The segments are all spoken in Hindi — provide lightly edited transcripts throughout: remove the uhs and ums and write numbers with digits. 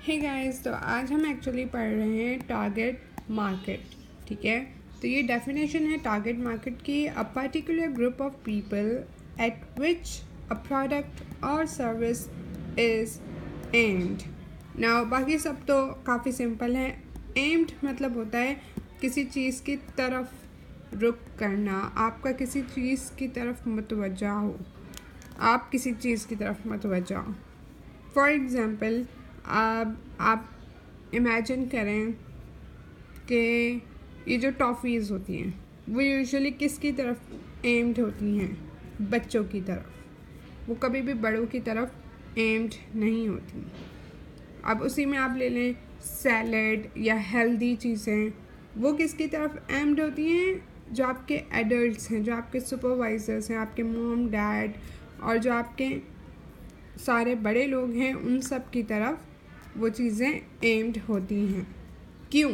हे गाइस, तो आज हम एक्चुअली पढ़ रहे हैं टारगेट मार्केट। ठीक है, तो ये डेफिनेशन है टारगेट मार्केट की, a particular group of people at which a product और सर्विस इज एम्ड। नाउ बाकी सब तो काफ़ी सिंपल है। एम्ड मतलब होता है किसी चीज़ की तरफ रुख करना, आपका किसी चीज़ की तरफ मुतवज्जा हो, आप किसी चीज़ की तरफ मुतवज्जा हो। फॉर एग्ज़ाम्पल, आप इमेजिन करें कि ये जो टॉफ़ीज़ होती हैं वो यूजुअली किसकी तरफ एम्ड होती हैं? बच्चों की तरफ। वो कभी भी बड़ों की तरफ एम्ड नहीं होती। अब उसी में आप ले लें सैलड या हेल्दी चीज़ें, वो किसकी तरफ एम्ड होती हैं? जो आपके एडल्ट्स हैं, जो आपके सुपरवाइजर्स हैं, आपके मॉम डैड और जो आपके सारे बड़े लोग हैं, उन सब की तरफ वो चीज़ें एम्ड होती हैं। क्यों?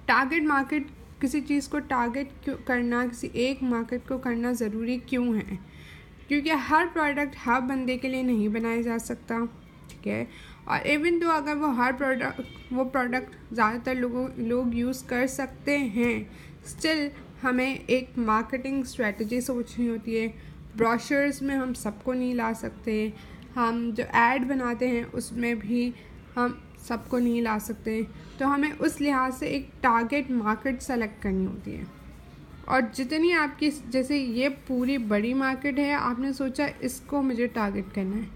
टारगेट मार्केट, किसी चीज़ को टारगेट क्यों करना, किसी एक मार्केट को करना ज़रूरी क्यों है? क्योंकि हर प्रोडक्ट हर बंदे के लिए नहीं बनाया जा सकता। ठीक है, और इवन तो अगर वो वो प्रोडक्ट ज़्यादातर लोग यूज़ कर सकते हैं, स्टिल हमें एक मार्केटिंग स्ट्रेटजी सोचनी होती है। ब्रोशर्स में हम सबको नहीं ला सकते, हम जो ऐड बनाते हैं उसमें भी हम सबको नहीं ला सकते, तो हमें उस लिहाज से एक टारगेट मार्केट सेलेक्ट करनी होती है। और जितनी आपकी, जैसे ये पूरी बड़ी मार्केट है, आपने सोचा इसको मुझे टारगेट करना है,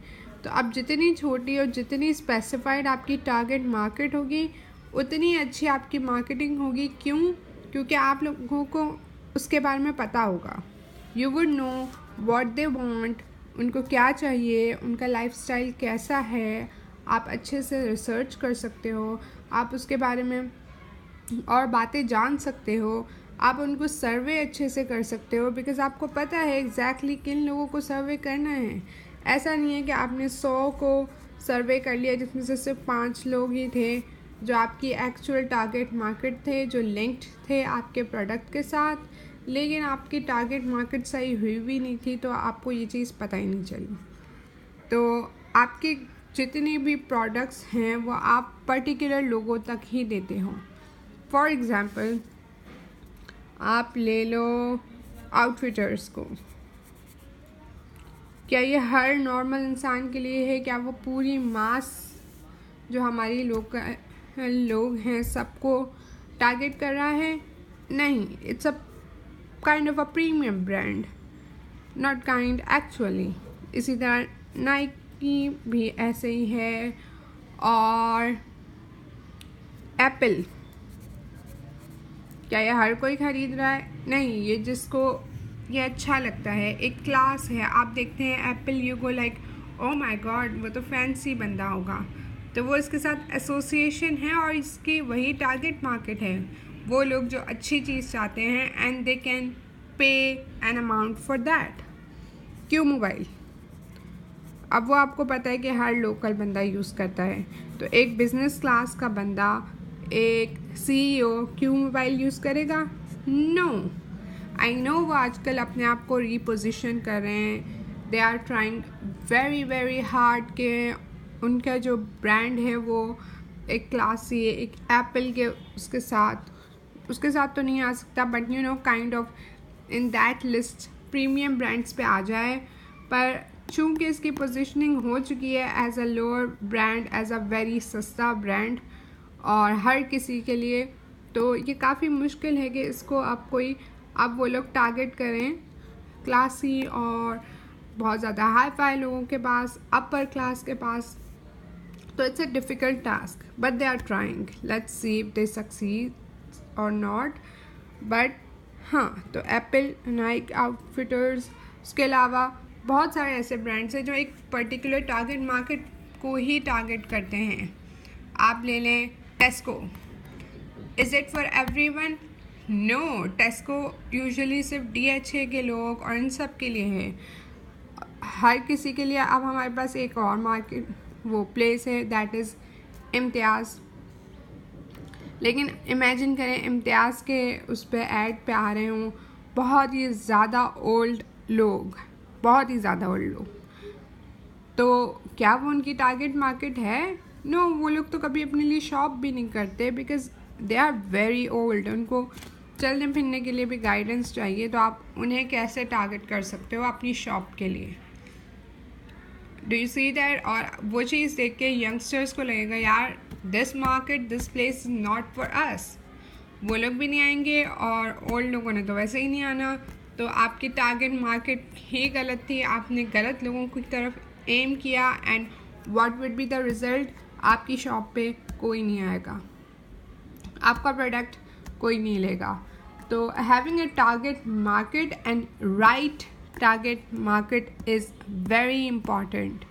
तो अब जितनी छोटी और जितनी स्पेसिफाइड आपकी टारगेट मार्केट होगी, उतनी अच्छी आपकी मार्केटिंग होगी। क्यों? क्योंकि आप लोगों को उसके बारे में पता होगा। You would know what they want, उनको क्या चाहिए, उनका लाइफस्टाइल कैसा है, आप अच्छे से रिसर्च कर सकते हो, आप उसके बारे में और बातें जान सकते हो, आप उनको सर्वे अच्छे से कर सकते हो, बिकॉज़ आपको पता है एग्जैक्टली किन लोगों को सर्वे करना है। ऐसा नहीं है कि आपने 100 को सर्वे कर लिया जिसमें से सिर्फ 5 लोग ही थे जो आपकी एक्चुअल टारगेट मार्केट थे, जो लिंक्ड थे आपके प्रोडक्ट के साथ, लेकिन आपकी टारगेट मार्केट सही हुई भी नहीं थी, तो आपको ये चीज़ पता ही नहीं चली। तो आपके जितने भी प्रोडक्ट्स हैं वो आप पर्टिकुलर लोगों तक ही देते हो। फॉर एग्ज़ाम्पल, आप ले लो आउटफिटर्स को। क्या ये हर नॉर्मल इंसान के लिए है? क्या वो पूरी मास जो हमारी लोग हैं सबको टारगेट कर रहा है? नहीं, it's a kind of a premium brand, not kind actually. इसी तरह नाइकी भी ऐसे ही है, और एप्पल, क्या ये हर कोई ख़रीद रहा है? नहीं, ये जिसको ये अच्छा लगता है, एक क्लास है। आप देखते हैं Apple, you go like oh my God, वो तो फैंसी बंदा होगा, तो वो इसके साथ एसोसिएशन है और इसकी वही टारगेट मार्केट है। वो लोग जो अच्छी चीज़ चाहते हैं and they can pay an amount for that. क्यों? मोबाइल, अब वो आपको पता है कि हर लोकल बंदा यूज़ करता है, तो एक बिज़नेस क्लास का बंदा, एक CEO क्यों मोबाइल यूज़ करेगा? नो, आई नो वो आजकल अपने आप को रीपोजिशन कर रहे हैं, they are trying very very hard के उनका जो ब्रांड है वो एक क्लासी, एक एप्पल के उसके साथ तो नहीं आ सकता, but you know kind of in that list premium brands पे आ जाए। पर चूँकि इसकी पोजीशनिंग हो चुकी है as a lower brand, as a very सस्ता ब्रांड और हर किसी के लिए, तो ये काफ़ी मुश्किल है कि इसको अब वो लोग टारगेट करें क्लासी और बहुत ज़्यादा हाई फाई लोगों के पास, अपर क्लास के पास। तो it's a difficult task, but they are trying, let's see if they succeed और नॉट। बट हाँ, तो एप्पल, नाइक, आउटफिटर्स, उसके अलावा बहुत सारे ऐसे ब्रांड्स हैं जो एक पर्टिकुलर टारगेट मार्केट को ही टारगेट करते हैं। आप ले लें Tesco, is it for everyone? No, Tesco usually सिर्फ DHA के लोग और इन सब के लिए है, हर किसी के लिए। अब हमारे पास एक और मार्केट वो प्लेस है, दैट इज़ इम्तियाज़। लेकिन इमेजिन करें इम्तियाज़ के उस पर ऐड पे आ रहे हों बहुत ही ज़्यादा ओल्ड लोग, बहुत ही ज़्यादा ओल्ड लोग, तो क्या वो उनकी टारगेट मार्केट है? नो वो लोग तो कभी अपने लिए शॉप भी नहीं करते because they are very old, उनको चलने फिरने के लिए भी गाइडेंस चाहिए, तो आप उन्हें कैसे टारगेट कर सकते हो अपनी शॉप के लिए? Do you see that? और वो चीज़ देख के यंगस्टर्स को लगेगा यार this market, this place is not for us, वो लोग भी नहीं आएंगे और ओल्ड लोगों ने तो वैसे ही नहीं आना। तो आपकी टारगेट मार्केट ही गलत थी, आपने गलत लोगों की तरफ एम किया and what would be the result? आपकी शॉप पे कोई नहीं आएगा, आपका प्रोडक्ट कोई नहीं लेगा। तो having a target market and right target market is very important.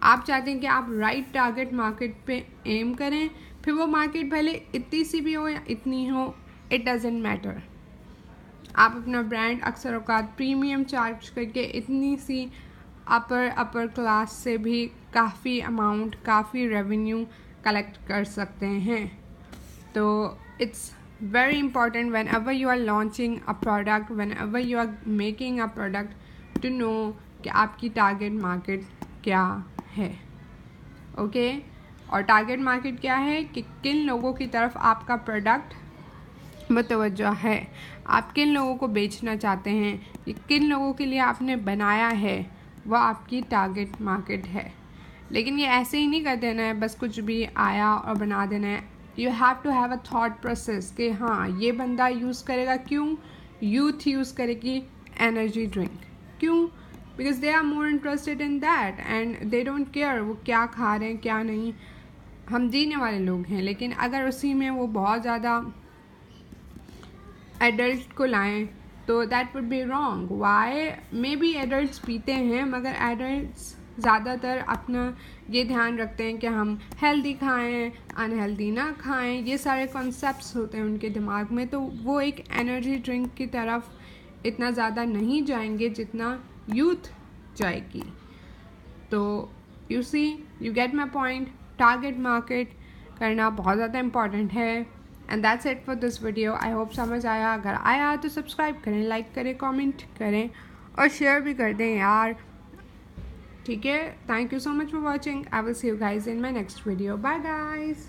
आप चाहते हैं कि आप राइट टारगेट मार्केट पे एम करें, फिर वो मार्केट भले इतनी सी भी हो या इतनी हो, इट डजेंट मैटर। आप अपना ब्रांड अक्सर औकात प्रीमियम चार्ज करके इतनी सी अपर क्लास से भी काफ़ी अमाउंट, काफ़ी रेवेन्यू कलेक्ट कर सकते हैं। तो it's very important whenever you are launching a product, whenever you are making a product, to know कि आपकी टारगेट मार्केट क्या है। ओके और टारगेट मार्केट क्या है कि किन लोगों की तरफ आपका प्रोडक्ट मुतवज्जो है, आप किन लोगों को बेचना चाहते हैं, ये किन लोगों के लिए आपने बनाया है, वह आपकी टारगेट मार्केट है। लेकिन ये ऐसे ही नहीं कर देना है बस कुछ भी आया और बना देना है। You have to have a thought process कि हाँ ये बंदा यूज़ करेगा, क्यों यूथ यूज़ करेगी एनर्जी ड्रिंक, क्यों? Because they are more interested in that and they don't care वो क्या खा रहे हैं क्या नहीं। हम जीने वाले लोग हैं, लेकिन अगर उसी में वो बहुत ज़्यादा एडल्ट को लाएं तो that would be wrong. Why? Maybe adults पीते हैं मगर एडल्ट्स ज़्यादातर अपना ये ध्यान रखते हैं कि हम हेल्दी खाएं, अनहेल्दी ना खाएं, ये सारे कॉन्सेप्ट्स होते हैं उनके दिमाग में, तो वो एक एनर्जी ड्रिंक की तरफ इतना ज़्यादा नहीं जाएंगे जितना यूथ जाएगी। तो you see, you get my point, target market करना बहुत ज़्यादा इम्पॉर्टेंट है। And that's it for this video. I hope समझ आया, अगर आया तो सब्सक्राइब करें, लाइक करें, कमेंट करें और शेयर भी कर दें यार, ठीक है? Thank you so much for watching. I will see you guys in my next video. Bye guys.